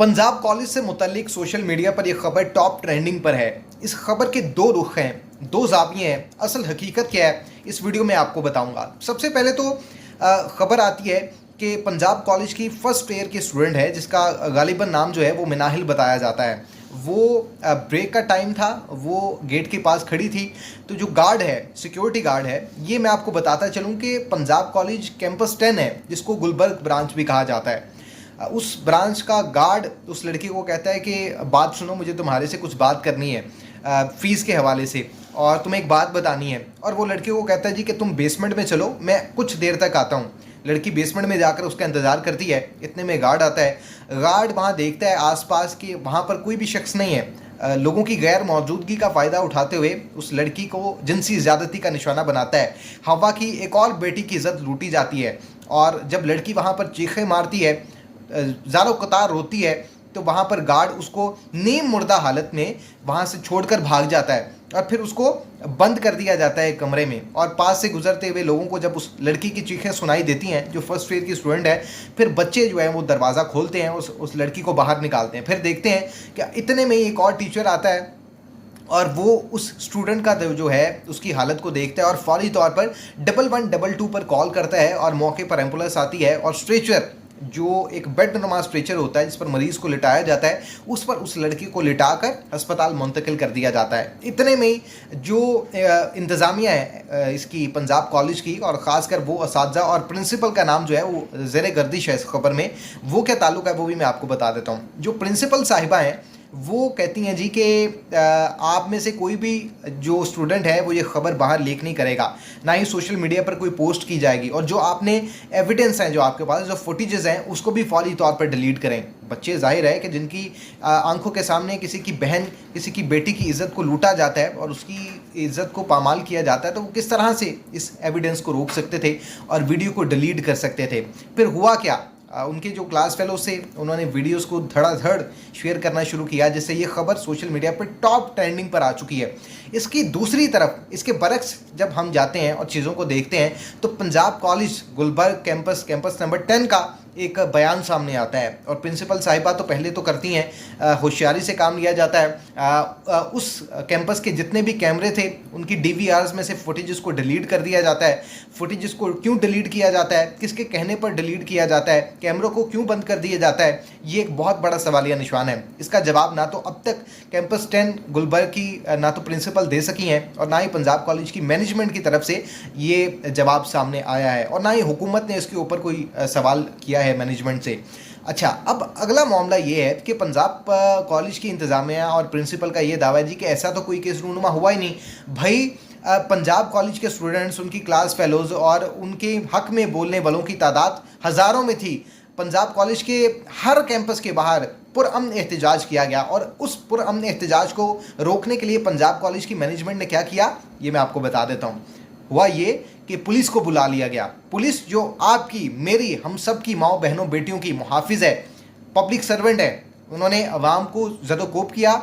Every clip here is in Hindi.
पंजाब कॉलेज से मुतल्लिक सोशल मीडिया पर यह खबर टॉप ट्रेंडिंग पर है। इस खबर के दो रुख हैं, दो ज़ाविये हैं। असल हकीकत क्या है इस वीडियो में आपको बताऊंगा। सबसे पहले तो खबर आती है कि पंजाब कॉलेज की फर्स्ट ईयर की स्टूडेंट है जिसका गालिबन नाम जो है वो मिनाहिल बताया जाता है। वो ब्रेक का टाइम था, वो गेट के पास खड़ी थी। तो जो गार्ड है, सिक्योरिटी गार्ड है, ये मैं आपको बताता चलूँ कि पंजाब कॉलेज कैंपस 10 है जिसको गुलबर्ग ब्रांच भी कहा जाता है। उस ब्रांच का गार्ड उस लड़की को कहता है कि बात सुनो, मुझे तुम्हारे से कुछ बात करनी है फ़ीस के हवाले से, और तुम्हें एक बात बतानी है। और वो लड़की को कहता है जी कि तुम बेसमेंट में चलो, मैं कुछ देर तक आता हूँ। लड़की बेसमेंट में जाकर उसका इंतज़ार करती है। इतने में गार्ड आता है। गार्ड वहाँ देखता है आसपास कि वहाँ पर कोई भी शख्स नहीं है। लोगों की गैर मौजूदगी का फ़ायदा उठाते हुए उस लड़की को जिनसी ज़्यादती का निशाना बनाता है। हवा की एक और बेटी की इज़्ज़त लूटी जाती है। और जब लड़की वहाँ पर चीखें मारती है, ज़ारो कतार रोती है, तो वहाँ पर गार्ड उसको नीम मुर्दा हालत में वहाँ से छोड़कर भाग जाता है। और फिर उसको बंद कर दिया जाता है कमरे में। और पास से गुजरते हुए लोगों को जब उस लड़की की चीखें सुनाई देती हैं, जो फर्स्ट ईयर की स्टूडेंट है, फिर बच्चे जो है वो दरवाज़ा खोलते हैं, उस लड़की को बाहर निकालते हैं। फिर देखते हैं कि इतने में एक और टीचर आता है और वो उस स्टूडेंट का जो है उसकी हालत को देखता है और फौरी तौर पर 1112 पर कॉल करता है। और मौके पर एम्बुलेंस आती है और स्ट्रेचर, जो एक बेड नुमा स्ट्रेचर होता है जिस पर मरीज़ को लिटाया जाता है, उस पर उस लड़की को लिटाकर अस्पताल मुंतकिल कर दिया जाता है। इतने में जो इंतज़ामिया है इसकी पंजाब कॉलेज की, और ख़ासकर वो असातिज़ा और प्रिंसिपल का नाम जो है वो ज़ेरे गर्दिश है इस खबर में, वो क्या ताल्लुक़ है वो भी मैं आपको बता देता हूँ। जो प्रिंसिपल साहिबा हैं वो कहती हैं जी कि आप में से कोई भी जो स्टूडेंट है वो ये ख़बर बाहर लीक नहीं करेगा, ना ही सोशल मीडिया पर कोई पोस्ट की जाएगी, और जो आपने एविडेंस हैं, जो आपके पास जो फुटेजेस हैं, उसको भी फौरी तौर पर डिलीट करें। बच्चे जाहिर है कि जिनकी आंखों के सामने किसी की बहन, किसी की बेटी की इज़्ज़त को लूटा जाता है और उसकी इज़्ज़त को पामाल किया जाता है, तो वो किस तरह से इस एविडेंस को रोक सकते थे और वीडियो को डिलीट कर सकते थे। फिर हुआ क्या, उनके जो क्लास फेलोज थे उन्होंने वीडियोस को धड़ाधड़ शेयर करना शुरू किया, जिससे ये खबर सोशल मीडिया पर टॉप ट्रेंडिंग पर आ चुकी है। इसकी दूसरी तरफ, इसके बरक्स जब हम जाते हैं और चीज़ों को देखते हैं, तो Punjab college Gulberg campus number 10 का एक बयान सामने आता है। और प्रिंसिपल साहिबा तो पहले तो करती हैं, होशियारी से काम लिया जाता है। उस कैंपस के जितने भी कैमरे थे उनकी DVRs में से फुटेजेस को डिलीट कर दिया जाता है। फुटेजेस को क्यों डिलीट किया जाता है, किसके कहने पर डिलीट किया जाता है, कैमरों को क्यों बंद कर दिया जाता है, ये एक बहुत बड़ा सवालिया निशान है। इसका जवाब ना तो अब तक कैंपस 10 गुलबर्ग की ना तो प्रिंसिपल दे सकी हैं, और ना ही पंजाब कॉलेज की मैनेजमेंट की तरफ से ये जवाब सामने आया है, और ना ही हुकूमत ने इसके ऊपर कोई सवाल किया है मैनेजमेंट से। अच्छा, अब अगला मामला ये है कि पंजाब कॉलेज की इंतज़ामिया और प्रिंसिपल का ये दावा है जी कि ऐसा तो कोई केस रूनुमा हुआ ही नहीं। भाई, पंजाब कॉलेज के स्टूडेंट्स, उनकी क्लास फेलोज और उनके हक में बोलने वालों की तादाद हज़ारों में थी। पंजाब कॉलेज के हर कैंपस के बाहर पुरअमन एहतजाज किया गया, और उस पुरअमन एहतजाज को रोकने के लिए पंजाब कॉलेज की मैनेजमेंट ने क्या किया ये मैं आपको बता देता हूँ। हुआ ये कि पुलिस को बुला लिया गया। पुलिस जो आपकी, मेरी, हम सब की माओ बहनों बेटियों की मुहाफिज है, पब्लिक सर्वेंट है, उन्होंने अवाम को ज़दोकोब किया,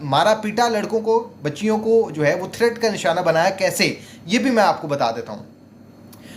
मारा पीटा, लड़कों को, बच्चियों को जो है वो थ्रेट का निशाना बनाया। कैसे, ये भी मैं आपको बता देता हूँ।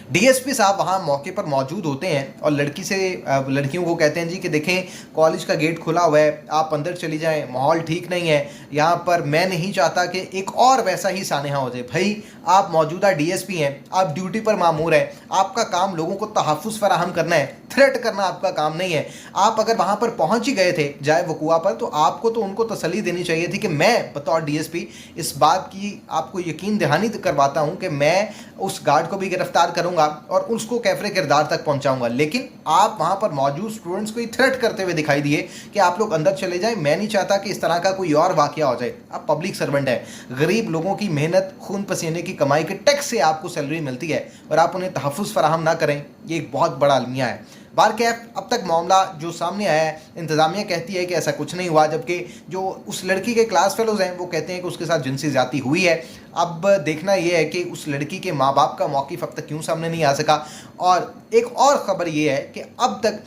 DSP साहब वहाँ मौके पर मौजूद होते हैं और लड़कियों को कहते हैं जी कि देखें, कॉलेज का गेट खुला हुआ है, आप अंदर चली जाएं, माहौल ठीक नहीं है यहाँ पर, मैं नहीं चाहता कि एक और वैसा ही सानेहा हो जाए। भाई, आप मौजूदा DSP हैं, आप ड्यूटी पर मामूर हैं, आपका काम लोगों को तहफ़्फ़ुज़ फराहम करना है, थ्रेट करना आपका काम नहीं है। आप अगर वहाँ पर पहुँच ही गए थे जाए वकूआ पर, तो आपको तो उनको तसल्ली देनी चाहिए थी कि मैं बतौर DSP इस बात की आपको यकीन दहानी करवाता हूँ कि मैं उस गार्ड को भी गिरफ्तार करूँगा और उसको कैफरे किरदार तक पहुंचाऊंगा। लेकिन आप वहां पर मौजूद स्टूडेंट्स को ही थ्रेट करते हुए दिखाई दिए कि आप लोग अंदर चले जाएं, मैं नहीं चाहता कि इस तरह का कोई और वाकया हो जाए। आप पब्लिक सर्वेंट है, गरीब लोगों की मेहनत, खून पसीने की कमाई के टैक्स से आपको सैलरी मिलती है, और आप उन्हें तहफ़्फ़ुज़ फराहम ना करें, ये एक बहुत बड़ा अलमिया है। बारकैफ अब तक मामला जो सामने आया है, इंतज़ामिया कहती है कि ऐसा कुछ नहीं हुआ, जबकि जो उस लड़की के क्लास फेलोज़ हैं वो कहते हैं कि उसके साथ जिनसी ज़्यादती हुई है। अब देखना यह है कि उस लड़की के माँ बाप का मौक़िफ़ अब तक क्यों सामने नहीं आ सका। और एक और ख़बर ये है कि अब तक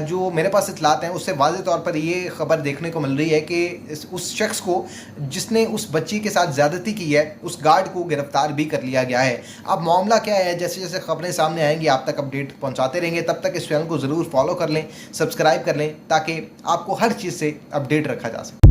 जो मेरे पास इतलात हैं उससे वाज़ेह तौर पर ये ख़बर देखने को मिल रही है कि उस शख्स को जिसने उस बच्ची के साथ ज़्यादती की है, उस गार्ड को गिरफ़्तार भी कर लिया गया है। अब मामला क्या है, जैसे जैसे ख़बरें सामने आएंगी आप तक अपडेट पहुँचाते रहेंगे। तब तक इस चैनल को ज़रूर फॉलो कर लें, सब्सक्राइब कर लें, ताकि आपको हर चीज़ से अपडेट रखा जा सके।